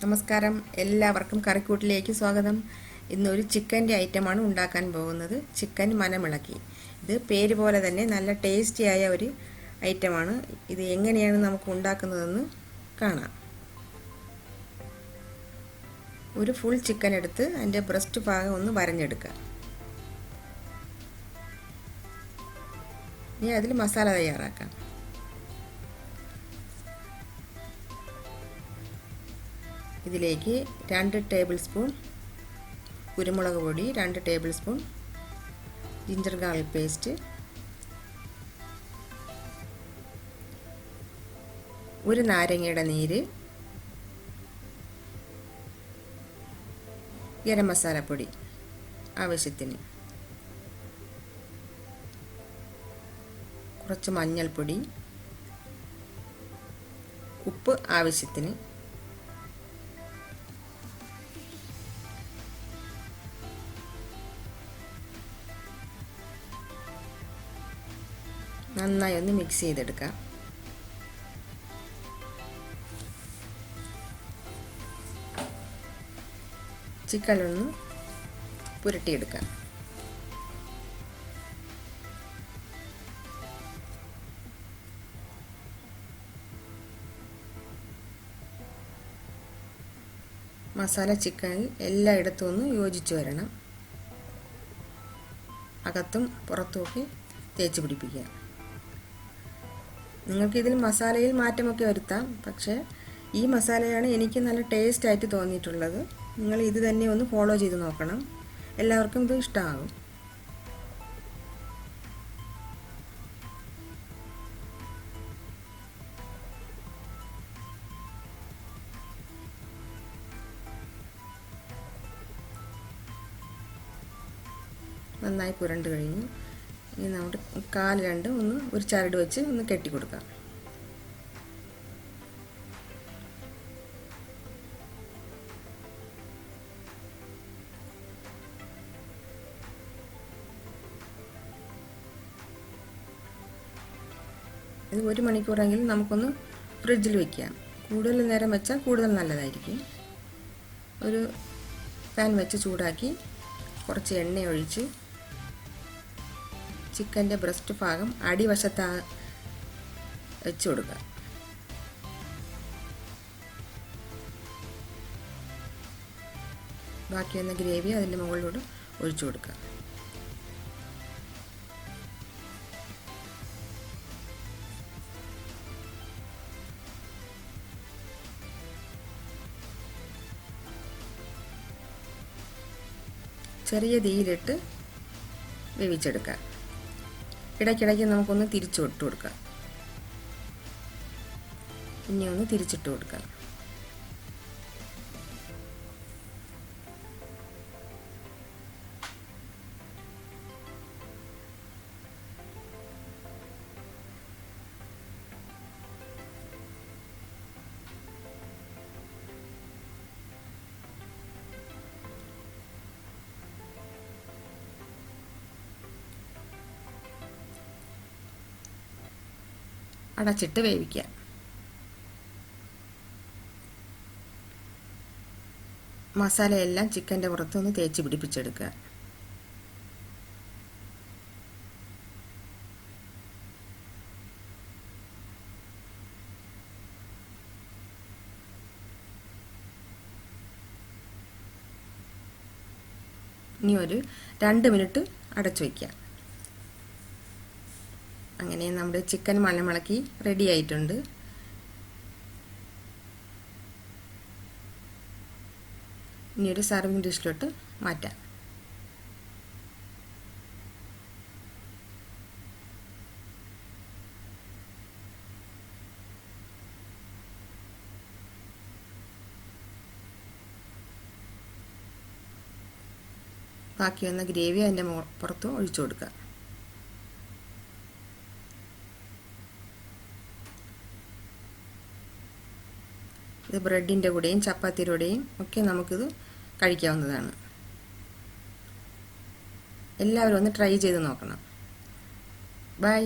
നമസ്കാരം, എല്ലാവർക്കും കറിക്കൂട്ടിലേക്ക് സ്വാഗതം. ഇന്നൊരു ചിക്കൻ്റെ ഐറ്റമാണ് ഉണ്ടാക്കാൻ പോകുന്നത്. ചിക്കൻ മനമിളക്കി. ഇത് പേര് പോലെ തന്നെ നല്ല ടേസ്റ്റിയായ ഒരു ഐറ്റമാണ്. ഇത് എങ്ങനെയാണ് നമുക്ക് ഉണ്ടാക്കുന്നതെന്ന് കാണാം. ഒരു ഫുൾ ചിക്കൻ എടുത്ത് അതിൻ്റെ ബ്രസ്റ്റ് ഭാഗം ഒന്ന് വരഞ്ഞെടുക്കുക. ഇനി അതിൽ മസാല തയ്യാറാക്കാം. ഇതിലേക്ക് 2 ടേബിൾ സ്പൂൺ കുരുമുളക് പൊടി, 2 table spoon ginger garlic paste, 1 നാരങ്ങയുടെ നീര്, ഗരം മസാലപ്പൊടി ആവശ്യത്തിന്, കുറച്ച് മഞ്ഞൾപ്പൊടി, ഉപ്പ് ആവശ്യത്തിന്, നന്നായി ഒന്ന് മിക്സ് ചെയ്തെടുക്കാം. ചിക്കൻ ഒന്ന് പുരട്ടിയെടുക്കാം. മസാല ചിക്കനിൽ എല്ലായിടത്തും ഒന്ന് യോജിച്ച് വരണം. അകത്തും പുറത്തുമൊക്കെ തേച്ച് പിടിപ്പിക്കുക. നിങ്ങൾക്കിതിൽ മസാലയിൽ മാറ്റമൊക്കെ വരുത്താം, പക്ഷേ ഈ മസാലയാണ് എനിക്ക് നല്ല ടേസ്റ്റ് ആയിട്ട് തോന്നിയിട്ടുള്ളത്. നിങ്ങൾ ഇത് തന്നെ ഒന്ന് ഫോളോ ചെയ്ത് നോക്കണം. എല്ലാവർക്കും ഇത് ഇഷ്ടമാകും. നന്നായി പുരണ്ട് കഴിഞ്ഞു. ഇനി നമ്മുടെ കാല് രണ്ടും ഒരു ചരട് വെച്ച് ഒന്ന് കെട്ടി കൊടുക്കാം. ഇത് 1 മണിക്കൂറെങ്കിലും നമുക്കൊന്ന് ഫ്രിഡ്ജിൽ വയ്ക്കാം. കൂടുതൽ നേരം വെച്ചാൽ കൂടുതൽ നല്ലതായിരിക്കും. ഒരു പാൻ വെച്ച് ചൂടാക്കി കുറച്ച് എണ്ണ ഒഴിച്ച് ചിക്കൻ്റെ ബ്രസ്റ്റ് ഭാഗം അടിവശത്ത് വെച്ച് കൊടുക്കുക. ബാക്കി വന്ന ഗ്രേവി അതിൻ്റെ മുകളിലൂടെ ഒഴിച്ചു കൊടുക്കുക. ചെറിയ തീയിലിട്ട് വേവിച്ചെടുക്കുക. ഇടയ്ക്കിടയ്ക്ക് നമുക്കൊന്ന് തിരിച്ചു ഇട്ട് കൊടുക്കാം. ഇനി ഒന്ന് തിരിച്ചിട്ട് കൊടുക്കാം. അടച്ചിട്ട് വേവിക്കുക. മസാലയെല്ലാം ചിക്കൻ്റെ പുറത്തൊന്ന് തേച്ച് പിടിപ്പിച്ചെടുക്കുക. ഇനി ഒരു 2 മിനിറ്റ് അടച്ചു വയ്ക്കുക. അങ്ങനെ നമ്മുടെ ചിക്കൻ മനമിളക്കി റെഡി ആയിട്ടുണ്ട്. ഇനി ഒരു സർവിങ് ഡിഷിലോട്ട് മാറ്റാം. ബാക്കി വന്ന ഗ്രേവി അതിൻ്റെ പുറത്ത് ഒഴിച്ചു കൊടുക്കുക. ഇത് ബ്രെഡിൻ്റെ കൂടെയും ചപ്പാത്തിയുടെ കൂടെയും ഒക്കെ നമുക്കിത് കഴിക്കാവുന്നതാണ്. എല്ലാവരും ഒന്ന് ട്രൈ ചെയ്ത് നോക്കണം. ബൈ.